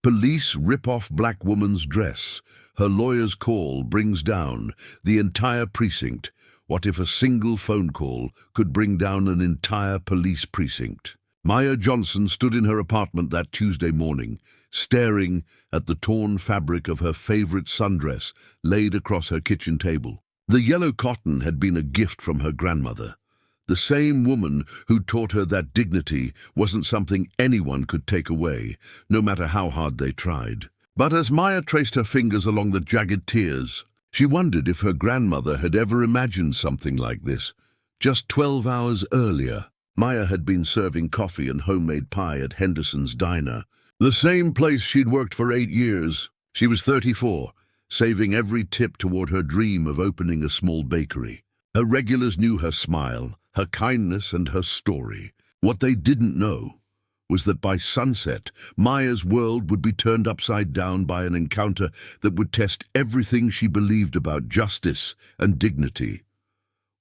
Police rip off black woman's dress. Her lawyer's call brings down the entire precinct. What if a single phone call could bring down an entire police precinct? Maya Johnson stood in her apartment that Tuesday morning, staring at the torn fabric of her favorite sundress laid across her kitchen table. The yellow cotton had been a gift from her grandmother, the same woman who taught her that dignity wasn't something anyone could take away, no matter how hard they tried. But as Maya traced her fingers along the jagged tears, she wondered if her grandmother had ever imagined something like this. Just 12 hours earlier, Maya had been serving coffee and homemade pie at Henderson's Diner, the same place she'd worked for 8 years. She was 34, saving every tip toward her dream of opening a small bakery. Her regulars knew her smile, her kindness, and her story. What they didn't know was that by sunset, Maya's world would be turned upside down by an encounter that would test everything she believed about justice and dignity.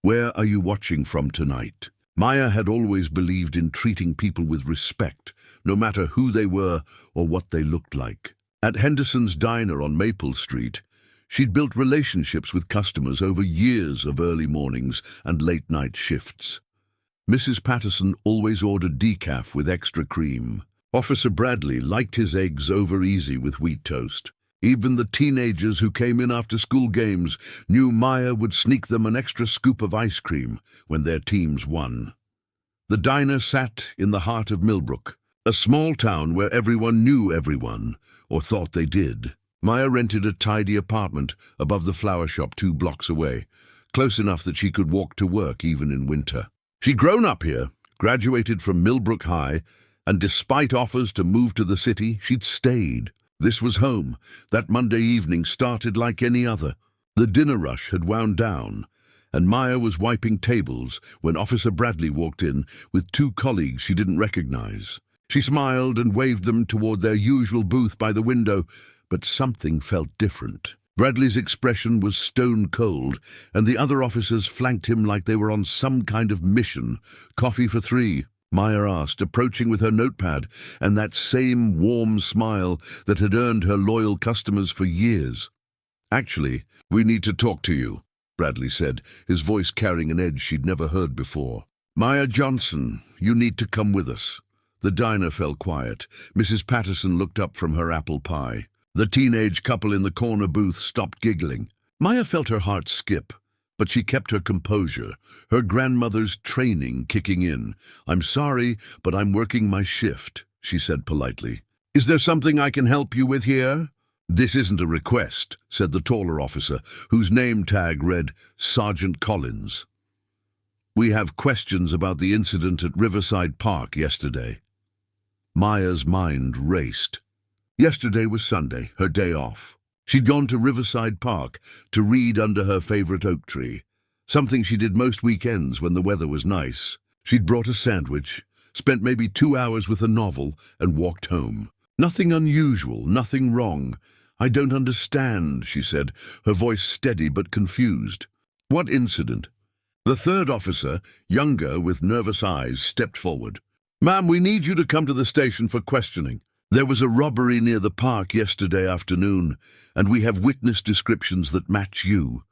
Where are you watching from tonight? Maya had always believed in treating people with respect, no matter who they were or what they looked like. At Henderson's Diner on Maple Street, she'd built relationships with customers over years of early mornings and late-night shifts. Mrs. Patterson always ordered decaf with extra cream. Officer Bradley liked his eggs over easy with wheat toast. Even the teenagers who came in after school games knew Maya would sneak them an extra scoop of ice cream when their teams won. The diner sat in the heart of Millbrook, a small town where everyone knew everyone, or thought they did. Maya rented a tidy apartment above the flower shop 2 blocks away, close enough that she could walk to work even in winter. She'd grown up here, graduated from Millbrook High, and despite offers to move to the city, she'd stayed. This was home. That Monday evening started like any other. The dinner rush had wound down, and Maya was wiping tables when Officer Bradley walked in with 2 colleagues she didn't recognize. She smiled and waved them toward their usual booth by the window, but something felt different. Bradley's expression was stone cold, and the other officers flanked him like they were on some kind of mission. "Coffee for 3?" Maya asked, approaching with her notepad and that same warm smile that had earned her loyal customers for years. "Actually, we need to talk to you," Bradley said, his voice carrying an edge she'd never heard before. "Maya Johnson, you need to come with us." The diner fell quiet. Mrs. Patterson looked up from her apple pie. The teenage couple in the corner booth stopped giggling. Maya felt her heart skip, but she kept her composure, her grandmother's training kicking in. "I'm sorry, but I'm working my shift," she said politely. "Is there something I can help you with here?" "This isn't a request," said the taller officer, whose name tag read Sergeant Collins. "We have questions about the incident at Riverside Park yesterday." Maya's mind raced. Yesterday was Sunday, her day off. She'd gone to Riverside Park to read under her favorite oak tree, something she did most weekends when the weather was nice. She'd brought a sandwich, spent maybe 2 hours with a novel, and walked home. "Nothing unusual, nothing wrong. I don't understand," she said, her voice steady but confused. "What incident?" The third officer, younger with nervous eyes, stepped forward. "Ma'am, we need you to come to the station for questioning. There was a robbery near the park yesterday afternoon, and we have witness descriptions that match you."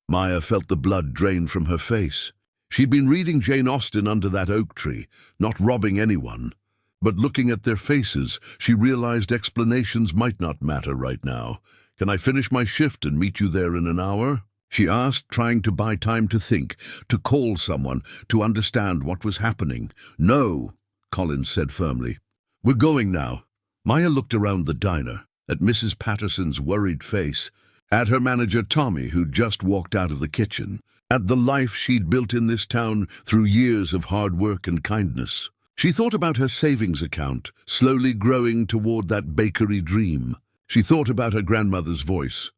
Maya felt the blood drain from her face. She'd been reading Jane Austen under that oak tree, not robbing anyone. But looking at their faces, she realized explanations might not matter right now. "Can I finish my shift and meet you there in an hour?" she asked, trying to buy time to think, to call someone, to understand what was happening. "No," Collins said firmly. "We're going now." Maya looked around the diner, at Mrs. Patterson's worried face, at her manager Tommy, who'd just walked out of the kitchen, at the life she'd built in this town through years of hard work and kindness. She thought about her savings account, slowly growing toward that bakery dream. She thought about her grandmother's voice.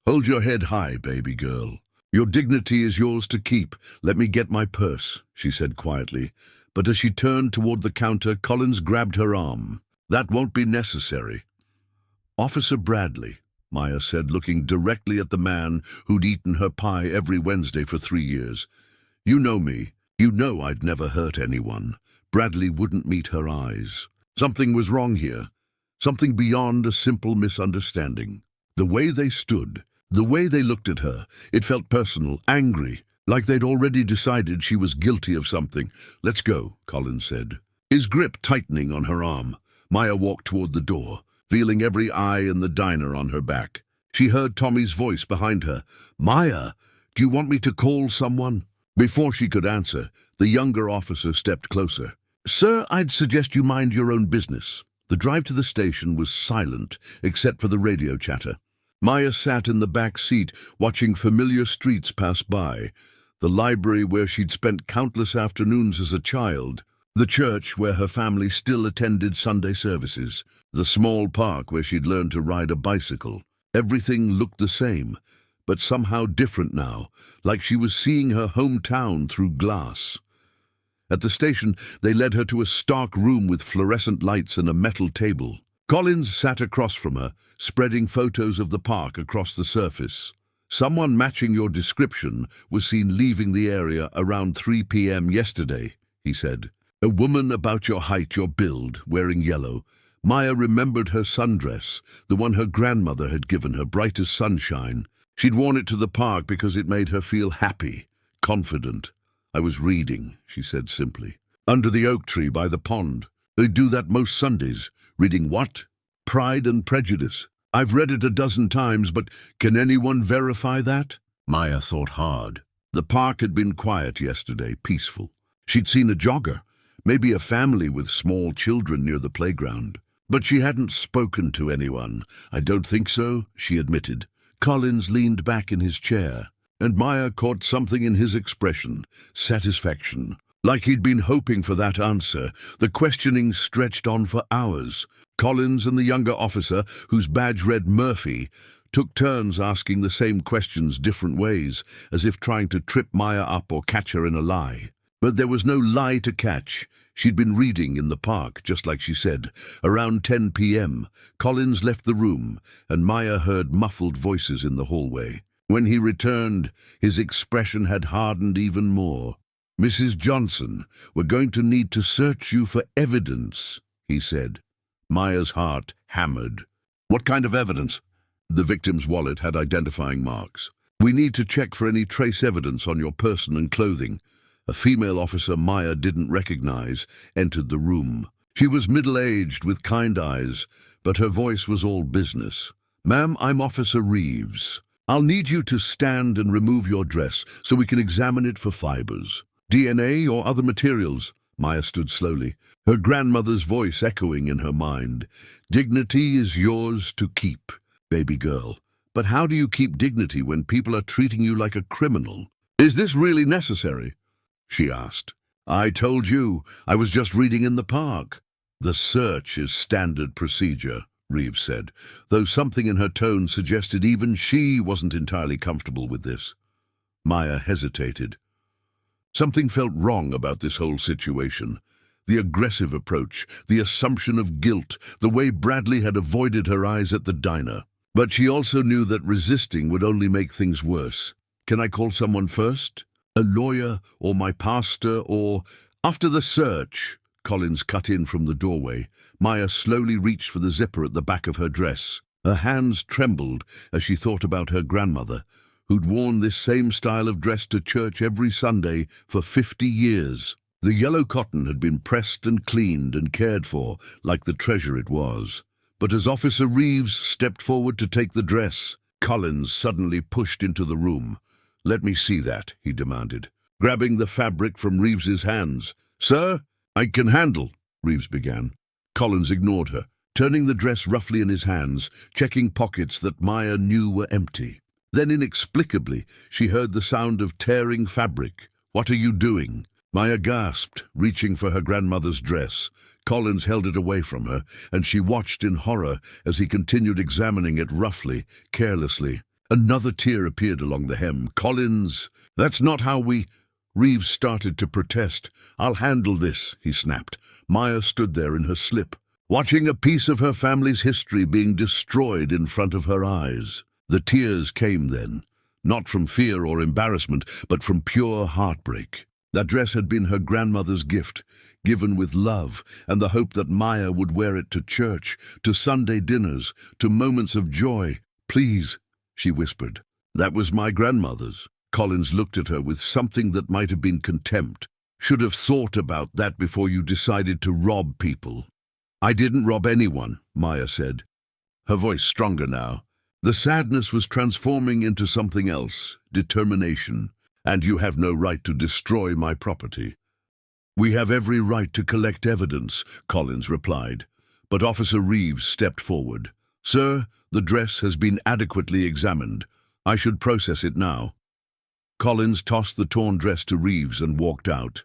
"Hold your head high, baby girl. Your dignity is yours to keep. Let me get my purse," she said quietly. But as she turned toward the counter, Collins grabbed her arm. "That won't be necessary." "Officer Bradley," Maya said, looking directly at the man who'd eaten her pie every Wednesday for 3 years. "You know me. You know I'd never hurt anyone." Bradley wouldn't meet her eyes. "Something was wrong here. something beyond a simple misunderstanding. The way they stood, the way they looked at her, it felt personal, angry, like they'd already decided she was guilty of something. "Let's go," Collins said, his grip tightening on her arm. Maya walked toward the door, feeling every eye in the diner on her back. She heard Tommy's voice behind her. "Maya, do you want me to call someone?" Before she could answer, the younger officer stepped closer. "Sir, I'd suggest you mind your own business." The drive to the station was silent, except for the radio chatter. Maya sat in the back seat, watching familiar streets pass by. The library where she'd spent countless afternoons as a child. The church where her family still attended Sunday services. The small park where she'd learned to ride a bicycle. Everything looked the same, but somehow different now, like she was seeing her hometown through glass. At the station, they led her to a stark room with fluorescent lights and a metal table. Collins sat across from her, spreading photos of the park across the surface. "Someone matching your description was seen leaving the area around 3 p.m. yesterday," he said. "A woman about your height, your build, wearing yellow." Maya remembered her sundress, the one her grandmother had given her, bright as sunshine. She'd worn it to the park because it made her feel happy, confident. "I was reading," she said simply. "Under the oak tree by the pond. They do that most Sundays." "Reading what?" "Pride and Prejudice. I've read it a dozen times, but can anyone verify that?" Maya thought hard. The park had been quiet yesterday, peaceful. She'd seen a jogger, maybe a family with small children near the playground. But she hadn't spoken to anyone. "I don't think so," she admitted. Collins leaned back in his chair, and Maya caught something in his expression, satisfaction. Like he'd been hoping for that answer. The questioning stretched on for hours. Collins and the younger officer, whose badge read Murphy, took turns asking the same questions different ways, as if trying to trip Maya up or catch her in a lie. But there was no lie to catch. She'd been reading in the park, just like she said. Around 10 p.m., Collins left the room, and Maya heard muffled voices in the hallway. When he returned, his expression had hardened even more. "Mrs. Johnson, we're going to need to search you for evidence," he said. Maya's heart hammered. "What kind of evidence?" The victim's wallet had identifying marks. "We need to check for any trace evidence on your person and clothing." A female officer Maya didn't recognize entered the room. She was middle-aged with kind eyes, but her voice was all business. "Ma'am, I'm Officer Reeves. I'll need you to stand and remove your dress so we can examine it for fibers. DNA or other materials." Maya stood slowly, her grandmother's voice echoing in her mind. "Dignity is yours to keep, baby girl. But how do you keep dignity when people are treating you like a criminal?" "Is this really necessary?" she asked. "I told you, I was just reading in the park." "The search is standard procedure," Reeves said, though something in her tone suggested even she wasn't entirely comfortable with this. Maya hesitated. Something felt wrong about this whole situation. The aggressive approach, the assumption of guilt, the way Bradley had avoided her eyes at the diner. But she also knew that resisting would only make things worse. "Can I call someone first? A lawyer, or my pastor, or—" "After the search," Collins cut in from the doorway. Maya slowly reached for the zipper at the back of her dress. Her hands trembled as she thought about her grandmother, who'd worn this same style of dress to church every Sunday for 50 years. The yellow cotton had been pressed and cleaned and cared for like the treasure it was. But as Officer Reeves stepped forward to take the dress, Collins suddenly pushed into the room. "Let me see that," he demanded, grabbing the fabric from Reeves's hands. "Sir, I can handle," Reeves began. Collins ignored her, turning the dress roughly in his hands, checking pockets that Maya knew were empty. Then inexplicably, she heard the sound of tearing fabric. "What are you doing?" Maya gasped, reaching for her grandmother's dress. Collins held it away from her, and she watched in horror as he continued examining it roughly, carelessly. Another tear appeared along the hem. "Collins, that's not how we—" Reeves started to protest. "I'll handle this," he snapped. Maya stood there in her slip, watching a piece of her family's history being destroyed in front of her eyes. The tears came then, not from fear or embarrassment, but from pure heartbreak. That dress had been her grandmother's gift, given with love and the hope that Maya would wear it to church, to Sunday dinners, to moments of joy. "Please," she whispered. "That was my grandmother's." Collins looked at her with something that might have been contempt. "Should have thought about that before you decided to rob people." "I didn't rob anyone," Maya said, her voice stronger now. The sadness was transforming into something else, determination. "And you have no right to destroy my property." "We have every right to collect evidence," Collins replied. But Officer Reeves stepped forward. "Sir, the dress has been adequately examined. I should process it now." Collins tossed the torn dress to Reeves and walked out.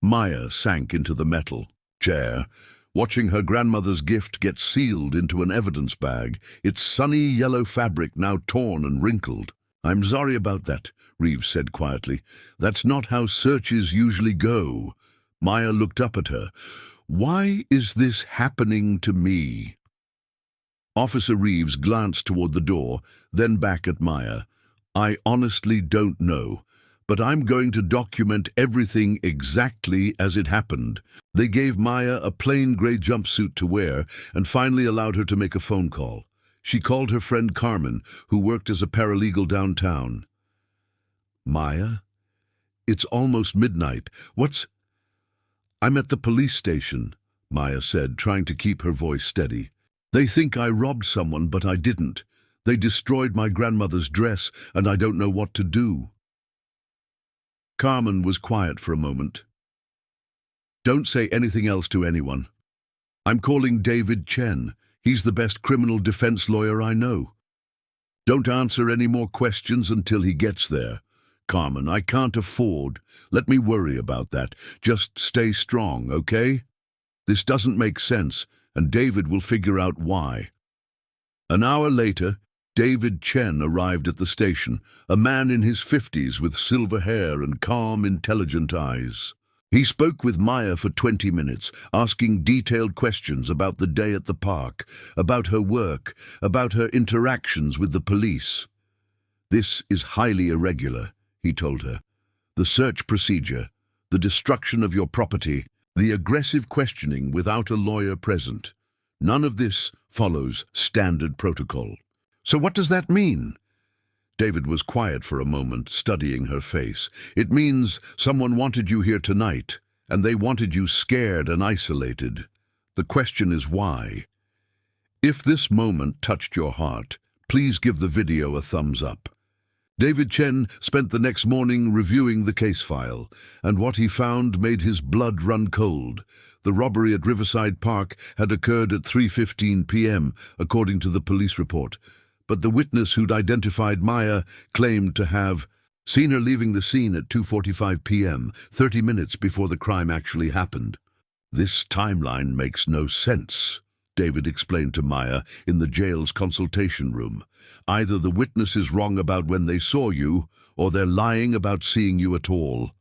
Maya sank into the metal chair, watching her grandmother's gift get sealed into an evidence bag, its sunny yellow fabric now torn and wrinkled. "I'm sorry about that," Reeves said quietly. "That's not how searches usually go." Maya looked up at her. "Why is this happening to me?" Officer Reeves glanced toward the door, then back at Maya. "I honestly don't know, but I'm going to document everything exactly as it happened." They gave Maya a plain gray jumpsuit to wear and finally allowed her to make a phone call. She called her friend Carmen, who worked as a paralegal downtown. "Maya? It's almost midnight. I'm at the police station," Maya said, trying to keep her voice steady. "They think I robbed someone, but I didn't. They destroyed my grandmother's dress, and I don't know what to do." Carmen was quiet for a moment. "Don't say anything else to anyone. I'm calling David Chen. He's the best criminal defense lawyer I know. Don't answer any more questions until he gets there. Carmen, I can't afford. Let me worry about that. Just stay strong, okay? This doesn't make sense, and David will figure out why." An hour later, David Chen arrived at the station, a man in his 50s with silver hair and calm, intelligent eyes. He spoke with Maya for 20 minutes, asking detailed questions about the day at the park, about her work, about her interactions with the police. "This is highly irregular," he told her. "The search procedure, the destruction of your property, the aggressive questioning without a lawyer present. None of this follows standard protocol." "So what does that mean?" David was quiet for a moment, studying her face. "It means someone wanted you here tonight, and they wanted you scared and isolated. The question is why. If this moment touched your heart, please give the video a thumbs up." David Chen spent the next morning reviewing the case file, and what he found made his blood run cold. The robbery at Riverside Park had occurred at 3:15 p.m., according to the police report. But the witness who'd identified Maya claimed to have seen her leaving the scene at 2:45 p.m., 30 minutes before the crime actually happened. "This timeline makes no sense," David explained to Maya in the jail's consultation room. "Either the witness is wrong about when they saw you, or they're lying about seeing you at all."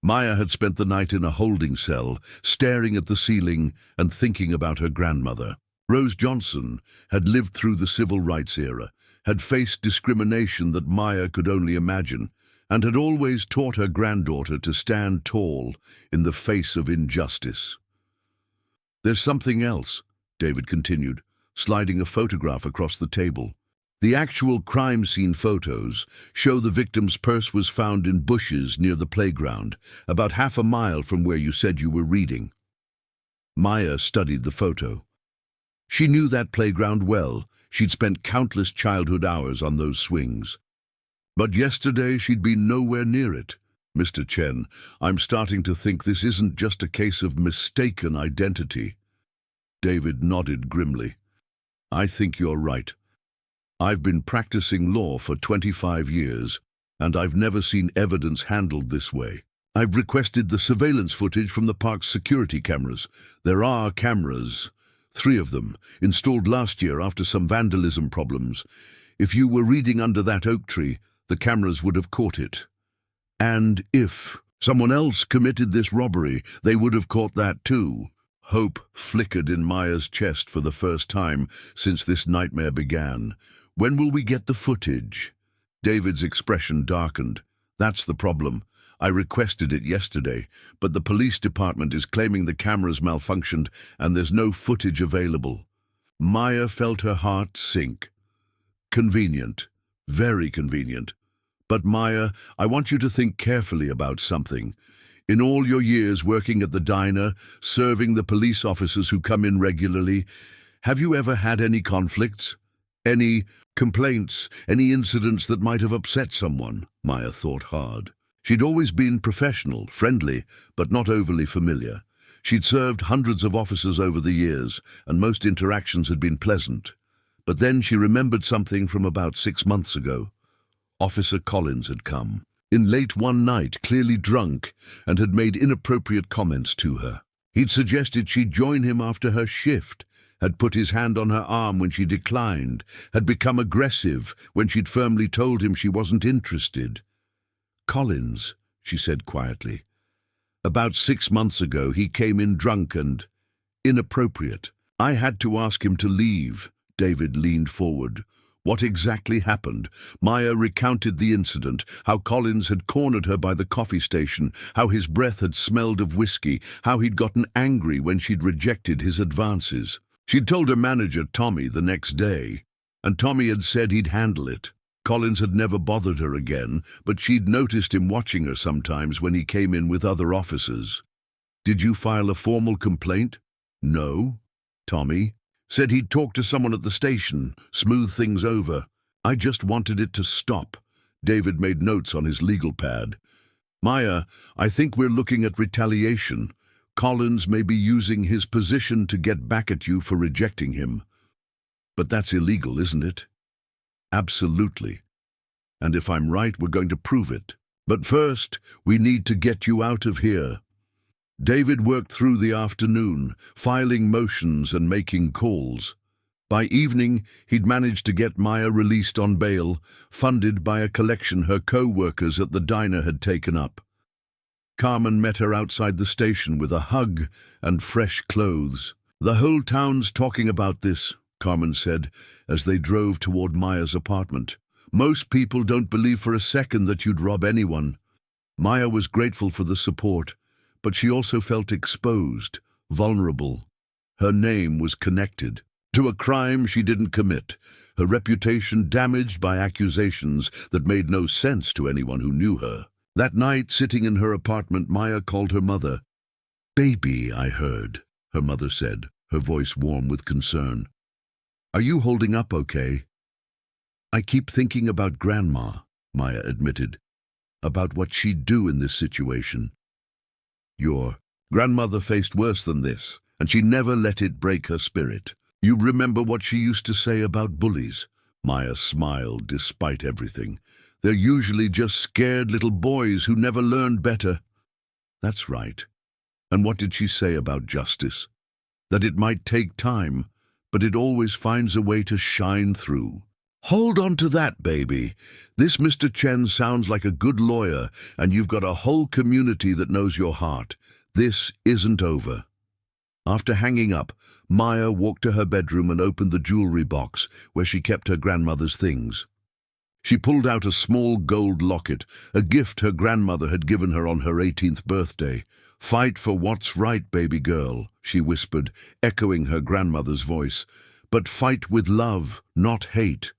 Maya had spent the night in a holding cell, staring at the ceiling and thinking about her grandmother. Rose Johnson had lived through the civil rights era, had faced discrimination that Maya could only imagine, and had always taught her granddaughter to stand tall in the face of injustice. "There's something else," David continued, sliding a photograph across the table. "The actual crime scene photos show the victim's purse was found in bushes near the playground, about half a mile from where you said you were reading." Maya studied the photo. She knew that playground well. She'd spent countless childhood hours on those swings. But yesterday she'd been nowhere near it. "Mr. Chen, I'm starting to think this isn't just a case of mistaken identity." David nodded grimly. "I think you're right. I've been practicing law for 25 years, and I've never seen evidence handled this way. I've requested the surveillance footage from the park's security cameras. There are cameras. 3 of them, installed last year after some vandalism problems. If you were reading under that oak tree, the cameras would have caught it. And if someone else committed this robbery, they would have caught that too." Hope flickered in Maya's chest for the first time since this nightmare began. "When will we get the footage?" David's expression darkened. "That's the problem. I requested it yesterday, but the police department is claiming the cameras malfunctioned and there's no footage available. Maya felt her heart sink. Convenient. Very convenient. But Maya, I want you to think carefully about something. In all your years working at the diner, serving the police officers who come in regularly, have you ever had any conflicts? Any complaints? Any incidents that might have upset someone? Maya thought hard. She'd always been professional, friendly, but not overly familiar. She'd served hundreds of officers over the years, and most interactions had been pleasant. But then she remembered something from about 6 months ago. Officer Collins had come, in late one night, clearly drunk, and had made inappropriate comments to her. He'd suggested she join him after her shift, had put his hand on her arm when she declined, had become aggressive when she'd firmly told him she wasn't interested. Collins, she said quietly. About 6 months ago, he came in drunk and inappropriate. I had to ask him to leave. David leaned forward. What exactly happened? Maya recounted the incident, how Collins had cornered her by the coffee station, how his breath had smelled of whiskey, how he'd gotten angry when she'd rejected his advances. She'd told her manager, Tommy, the next day, and Tommy had said he'd handle it. Collins had never bothered her again, but she'd noticed him watching her sometimes when he came in with other officers. Did you file a formal complaint? No. Tommy said he'd talk to someone at the station, smooth things over. I just wanted it to stop. David made notes on his legal pad. Maya, I think we're looking at retaliation. Collins may be using his position to get back at you for rejecting him. But that's illegal, isn't it? Absolutely. And if I'm right, we're going to prove it. But first, we need to get you out of here. David worked through the afternoon, filing motions and making calls. By evening, he'd managed to get Maya released on bail, funded by a collection her co-workers at the diner had taken up. Carmen met her outside the station with a hug and fresh clothes. The whole town's talking about this, Carmen said, as they drove toward Maya's apartment. Most people don't believe for a second that you'd rob anyone. Maya was grateful for the support, but she also felt exposed, vulnerable. Her name was connected to a crime she didn't commit, her reputation damaged by accusations that made no sense to anyone who knew her. That night, sitting in her apartment, Maya called her mother. "Baby, I heard," her mother said, her voice warm with concern. "Are you holding up okay?" "I keep thinking about Grandma," Maya admitted, "about what she'd do in this situation." "Your grandmother faced worse than this, and she never let it break her spirit. You remember what she used to say about bullies?" Maya smiled despite everything. "They're usually just scared little boys who never learned better." "That's right. And what did she say about justice? That it might take time, but it always finds a way to shine through." "Hold on to that, baby. This Mr. Chen sounds like a good lawyer, and you've got a whole community that knows your heart. This isn't over." After hanging up, Maya walked to her bedroom and opened the jewelry box where she kept her grandmother's things. She pulled out a small gold locket, a gift her grandmother had given her on her 18th birthday. "Fight for what's right, baby girl," she whispered, echoing her grandmother's voice. "But fight with love, not hate."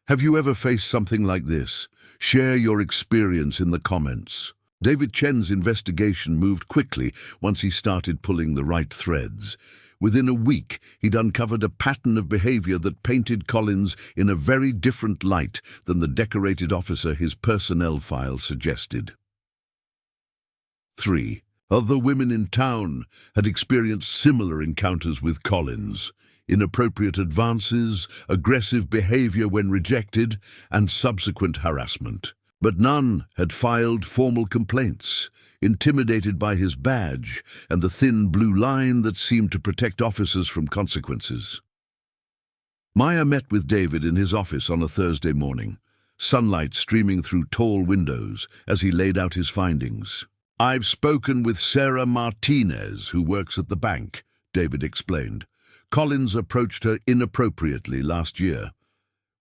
Have you ever faced something like this? Share your experience in the comments. David Chen's investigation moved quickly once he started pulling the right threads. Within a week, he'd uncovered a pattern of behavior that painted Collins in a very different light than the decorated officer his personnel file suggested. 3. Other women in town had experienced similar encounters with Collins. Inappropriate advances, aggressive behavior when rejected, and subsequent harassment. But none had filed formal complaints, intimidated by his badge and the thin blue line that seemed to protect officers from consequences. Maya met with David in his office on a Thursday morning, sunlight streaming through tall windows as he laid out his findings. "I've spoken with Sarah Martinez, who works at the bank," David explained. "Collins approached her inappropriately last year.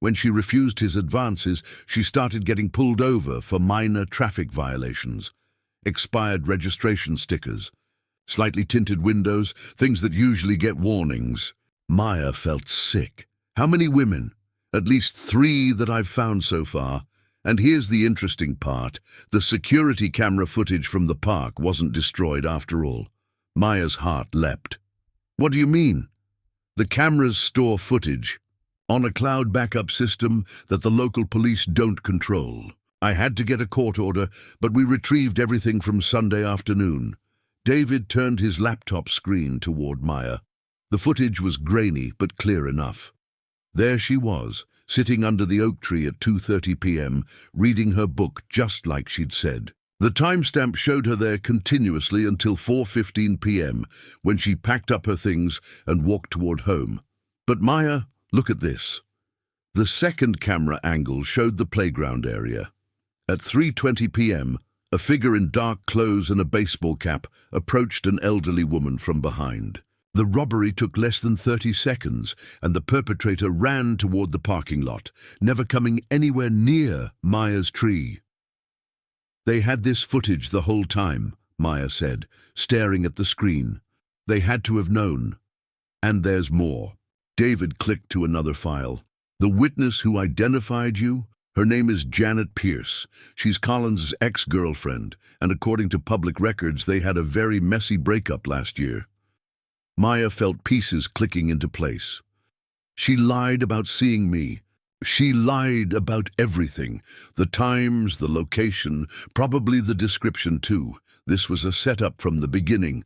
When she refused his advances, she started getting pulled over for minor traffic violations. expired registration stickers, slightly tinted windows, things that usually get warnings. Maya felt sick. How many women? At least 3 that I've found so far. And here's the interesting part. The security camera footage from the park wasn't destroyed after all. Maya's heart leapt. What do you mean? The cameras store footage on a cloud backup system that the local police don't control. I had to get a court order, but we retrieved everything from Sunday afternoon. David turned his laptop screen toward Maya. The footage was grainy but clear enough. There she was, sitting under the oak tree at 2:30 p.m., reading her book just like she'd said. The timestamp showed her there continuously until 4:15 p.m., when she packed up her things and walked toward home. But Maya, look at this. The second camera angle showed the playground area. At 3:20 p.m., a figure in dark clothes and a baseball cap approached an elderly woman from behind. The robbery took less than 30 seconds, and the perpetrator ran toward the parking lot, never coming anywhere near Maya's tree. They had this footage the whole time, Maya said, staring at the screen. They had to have known. And there's more. David clicked to another file. The witness who identified you? Her name is Janet Pierce. She's Collins' ex-girlfriend, and according to public records, they had a very messy breakup last year. Maya felt pieces clicking into place. She lied about seeing me. She lied about everything. The times, the location, probably the description too. This was a setup from the beginning.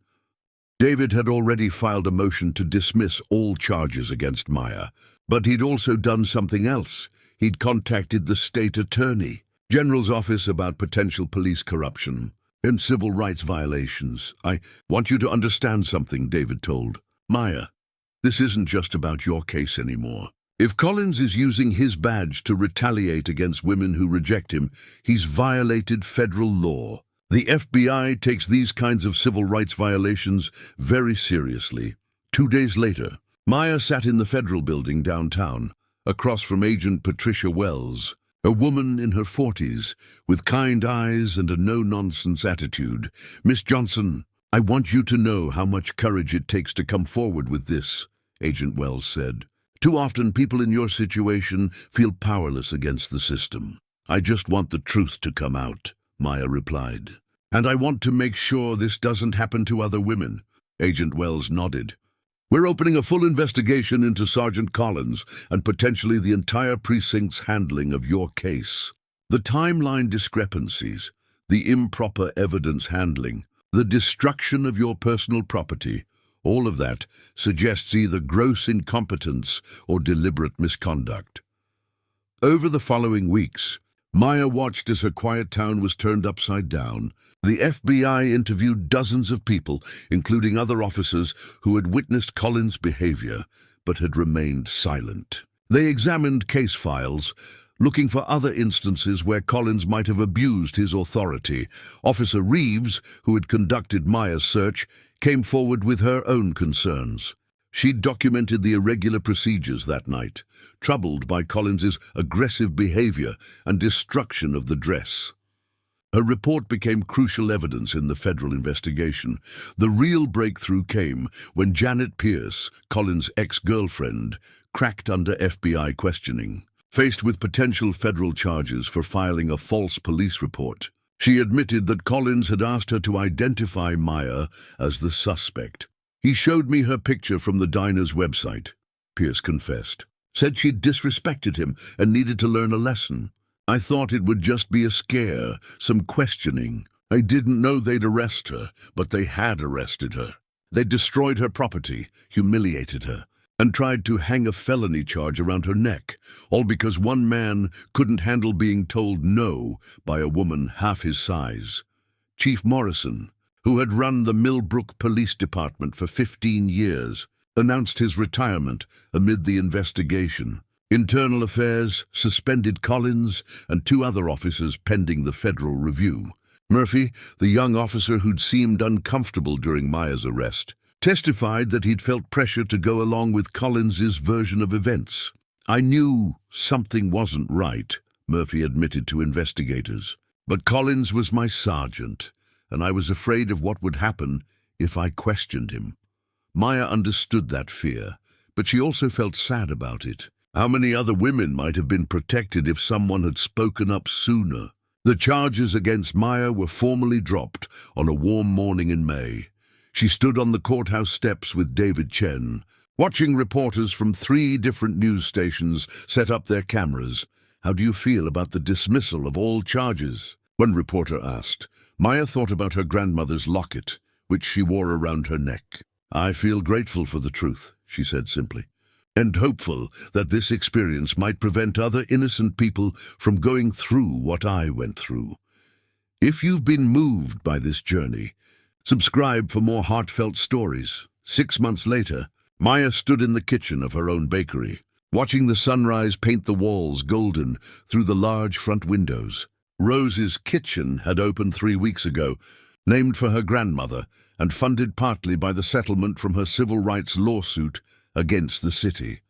David had already filed a motion to dismiss all charges against Maya, but he'd also done something else. He'd contacted the state attorney general's office about potential police corruption and civil rights violations. I want you to understand something, David told Maya. This isn't just about your case anymore. If Collins is using his badge to retaliate against women who reject him, he's violated federal law. The FBI takes these kinds of civil rights violations very seriously. 2 days later, Maya sat in the federal building downtown, across from Agent Patricia Wells, a woman in her 40s, with kind eyes and a no-nonsense attitude. Miss Johnson, I want you to know how much courage it takes to come forward with this, Agent Wells said. Too often people in your situation feel powerless against the system. I just want the truth to come out, Maya replied. And I want to make sure this doesn't happen to other women. Agent Wells nodded. We're opening a full investigation into Sergeant Collins and potentially the entire precinct's handling of your case. The timeline discrepancies, the improper evidence handling, the destruction of your personal property, all of that suggests either gross incompetence or deliberate misconduct. Over the following weeks, Maya watched as her quiet town was turned upside down. The FBI interviewed dozens of people, including other officers who had witnessed Collins' behavior, but had remained silent. They examined case files, looking for other instances where Collins might have abused his authority. Officer Reeves, who had conducted Maya's search, came forward with her own concerns. She'd documented the irregular procedures that night, troubled by Collins's aggressive behavior and destruction of the dress. Her report became crucial evidence in the federal investigation. The real breakthrough came when Janet Pierce, Collins' ex-girlfriend, cracked under FBI questioning. Faced with potential federal charges for filing a false police report, she admitted that Collins had asked her to identify Maya as the suspect. He showed me her picture from the diner's website, Pierce confessed. Said she'd disrespected him and needed to learn a lesson. I thought it would just be a scare, some questioning. I didn't know they'd arrest her, but they had arrested her. They destroyed her property, humiliated her, and tried to hang a felony charge around her neck, all because one man couldn't handle being told no by a woman half his size. Chief Morrison, who had run the Millbrook Police Department for 15 years, announced his retirement amid the investigation. Internal Affairs suspended Collins and 2 other officers pending the federal review. Murphy, the young officer who'd seemed uncomfortable during Maya's arrest, testified that he'd felt pressure to go along with Collins's version of events. I knew something wasn't right, Murphy admitted to investigators. But Collins was my sergeant, and I was afraid of what would happen if I questioned him. Maya understood that fear, but she also felt sad about it. How many other women might have been protected if someone had spoken up sooner? The charges against Maya were formally dropped on a warm morning in May. She stood on the courthouse steps with David Chen, watching reporters from 3 different news stations set up their cameras. "How do you feel about the dismissal of all charges?" one reporter asked. Maya thought about her grandmother's locket, which she wore around her neck. "I feel grateful for the truth," she said simply, "and hopeful that this experience might prevent other innocent people from going through what I went through." If you've been moved by this journey, subscribe for more heartfelt stories. 6 months later, Maya stood in the kitchen of her own bakery, watching the sunrise paint the walls golden through the large front windows. Rose's Kitchen had opened 3 weeks ago, named for her grandmother and funded partly by the settlement from her civil rights lawsuit against the city.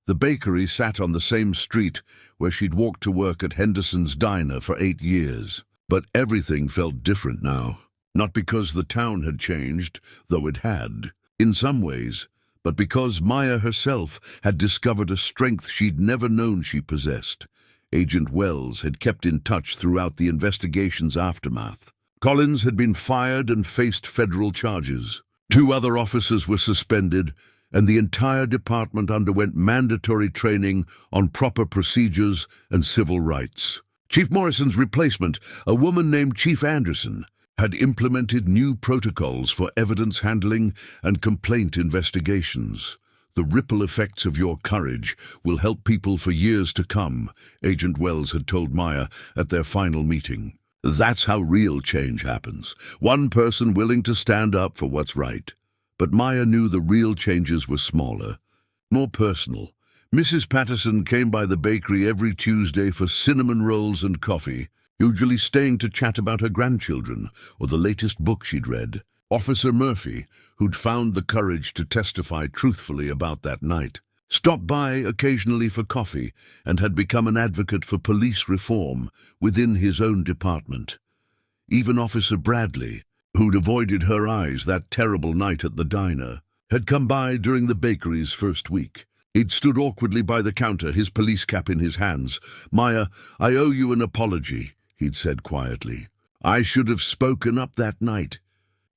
The bakery sat on the same street where she'd walked to work at Henderson's Diner for 8 years. But everything felt different now. Not because the town had changed, though it had, in some ways, but because Maya herself had discovered a strength she'd never known she possessed. Agent Wells had kept in touch throughout the investigation's aftermath. Collins had been fired and faced federal charges. 2 other officers were suspended, and the entire department underwent mandatory training on proper procedures and civil rights. Chief Morrison's replacement, a woman named Chief Anderson, had implemented new protocols for evidence handling and complaint investigations. "The ripple effects of your courage will help people for years to come," Agent Wells had told Maya at their final meeting. "That's how real change happens. One person willing to stand up for what's right." But Maya knew the real changes were smaller, more personal. Mrs. Patterson came by the bakery every Tuesday for cinnamon rolls and coffee, usually staying to chat about her grandchildren or the latest book she'd read. Officer Murphy, who'd found the courage to testify truthfully about that night, stopped by occasionally for coffee and had become an advocate for police reform within his own department. Even Officer Bradley, who'd avoided her eyes that terrible night at the diner, had come by during the bakery's first week. He'd stood awkwardly by the counter, his police cap in his hands. "Maya, I owe you an apology," he'd said quietly. "I should have spoken up that night.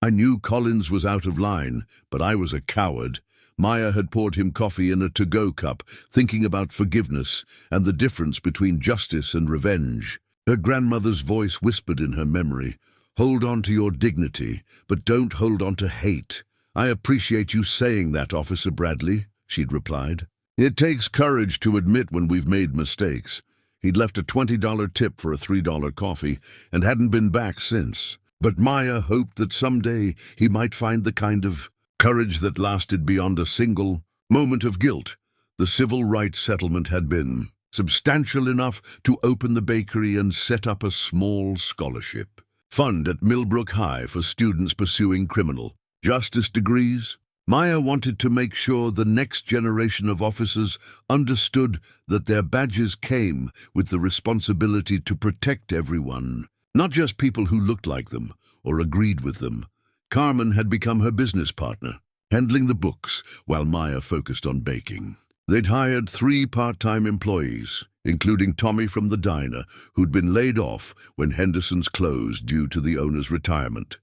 I knew Collins was out of line, but I was a coward." Maya had poured him coffee in a to-go cup, thinking about forgiveness and the difference between justice and revenge. Her grandmother's voice whispered in her memory, "Hold on to your dignity, but don't hold on to hate." "I appreciate you saying that, Officer Bradley," she'd replied. "It takes courage to admit when we've made mistakes." He'd left a $20 tip for a $3 coffee and hadn't been back since. But Maya hoped that someday he might find the kind of courage that lasted beyond a single moment of guilt. The civil rights settlement had been substantial enough to open the bakery and set up a small scholarship fund at Millbrook High for students pursuing criminal justice degrees. Maya wanted to make sure the next generation of officers understood that their badges came with the responsibility to protect everyone, not just people who looked like them or agreed with them. Carmen had become her business partner, handling the books while Maya focused on baking. They'd hired 3 part-time employees, including Tommy from the diner, who'd been laid off when Henderson's closed due to the owner's retirement.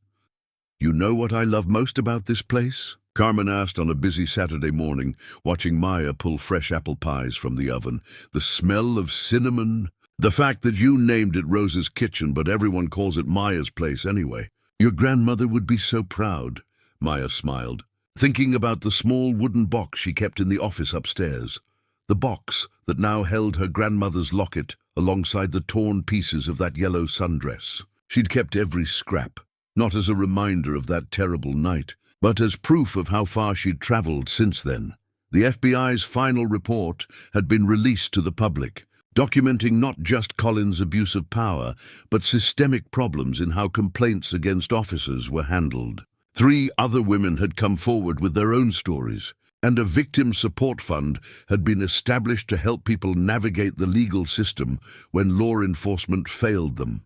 "You know what I love most about this place?" Carmen asked on a busy Saturday morning, watching Maya pull fresh apple pies from the oven. "The smell of cinnamon. The fact that you named it Rose's Kitchen, but everyone calls it Maya's place anyway. Your grandmother would be so proud." Maya smiled, thinking about the small wooden box she kept in the office upstairs. The box that now held her grandmother's locket alongside the torn pieces of that yellow sundress. She'd kept every scrap, not as a reminder of that terrible night, but as proof of how far she'd traveled since then. The FBI's final report had been released to the public, documenting not just Collins' abuse of power, but systemic problems in how complaints against officers were handled. 3 other women had come forward with their own stories, and a victim support fund had been established to help people navigate the legal system when law enforcement failed them.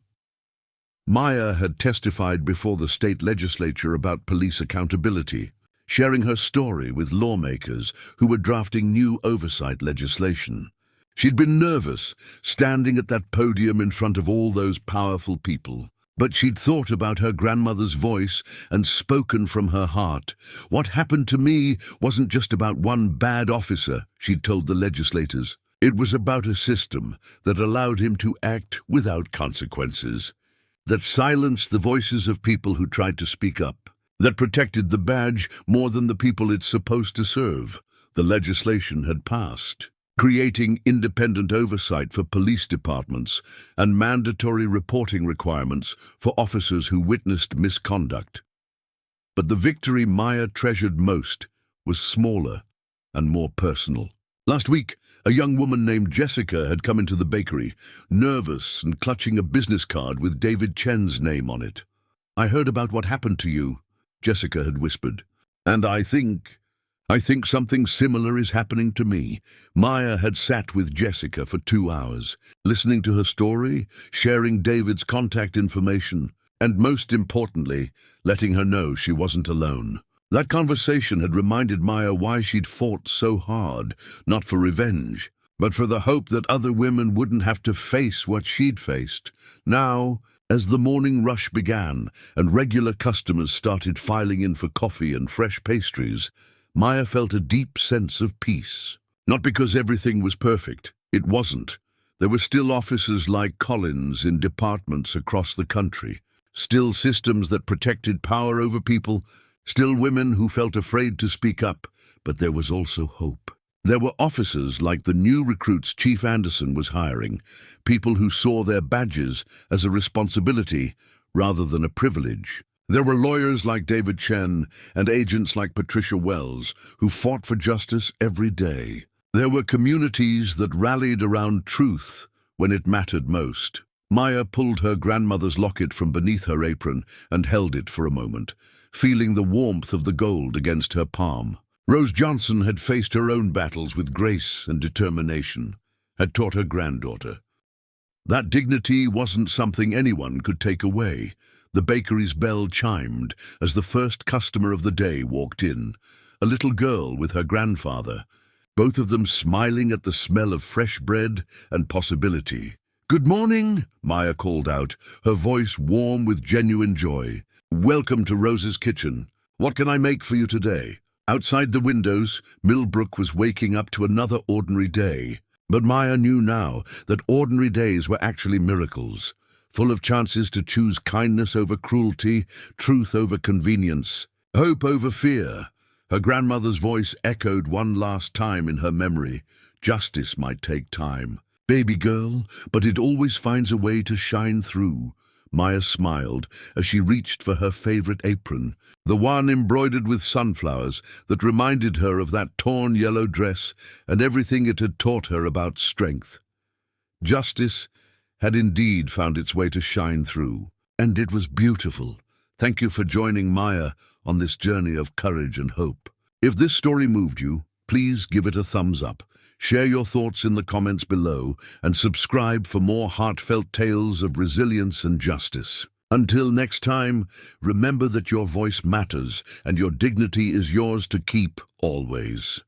Maya had testified before the state legislature about police accountability, sharing her story with lawmakers who were drafting new oversight legislation. She'd been nervous, standing at that podium in front of all those powerful people. But she'd thought about her grandmother's voice and spoken from her heart. What happened to me wasn't just about one bad officer, she'd told the legislators. It was about a system that allowed him to act without consequences, that silenced the voices of people who tried to speak up, that protected the badge more than the people it's supposed to serve. The legislation had passed, creating independent oversight for police departments and mandatory reporting requirements for officers who witnessed misconduct. But the victory Maya treasured most was smaller and more personal. Last week, a young woman named Jessica had come into the bakery, nervous and clutching a business card with David Chen's name on it. "I heard about what happened to you," Jessica had whispered. "And I think something similar is happening to me." Maya had sat with Jessica for 2 hours, listening to her story, sharing David's contact information, and most importantly, letting her know she wasn't alone. That conversation had reminded Maya why she'd fought so hard, not for revenge, but for the hope that other women wouldn't have to face what she'd faced. Now, as the morning rush began and regular customers started filing in for coffee and fresh pastries, Maya felt a deep sense of peace. Not because everything was perfect. It wasn't. There were still officers like Collins in departments across the country, still systems that protected power over people, still women who felt afraid to speak up, but there was also hope. There were officers like the new recruits Chief Anderson was hiring, people who saw their badges as a responsibility rather than a privilege. There were lawyers like David Chen and agents like Patricia Wells who fought for justice every day. There were communities that rallied around truth when it mattered most. Maya pulled her grandmother's locket from beneath her apron and held it for a moment, feeling the warmth of the gold against her palm. Rose Johnson had faced her own battles with grace and determination, had taught her granddaughter. That dignity wasn't something anyone could take away. The bakery's bell chimed as the first customer of the day walked in, a little girl with her grandfather, both of them smiling at the smell of fresh bread and possibility. "Good morning," Maya called out, her voice warm with genuine joy. "Welcome to Rose's kitchen. What can I make for you today?" Outside the windows, Millbrook was waking up to another ordinary day. But Maya knew now that ordinary days were actually miracles, full of chances to choose kindness over cruelty, truth over convenience, hope over fear. Her grandmother's voice echoed one last time in her memory. Justice might take time, baby girl, but it always finds a way to shine through. Maya smiled as she reached for her favorite apron, the one embroidered with sunflowers that reminded her of that torn yellow dress and everything it had taught her about strength. Justice had indeed found its way to shine through, and it was beautiful. Thank you for joining Maya on this journey of courage and hope. If this story moved you, please give it a thumbs up. Share your thoughts in the comments below and subscribe for more heartfelt tales of resilience and justice. Until next time, remember that your voice matters and your dignity is yours to keep always.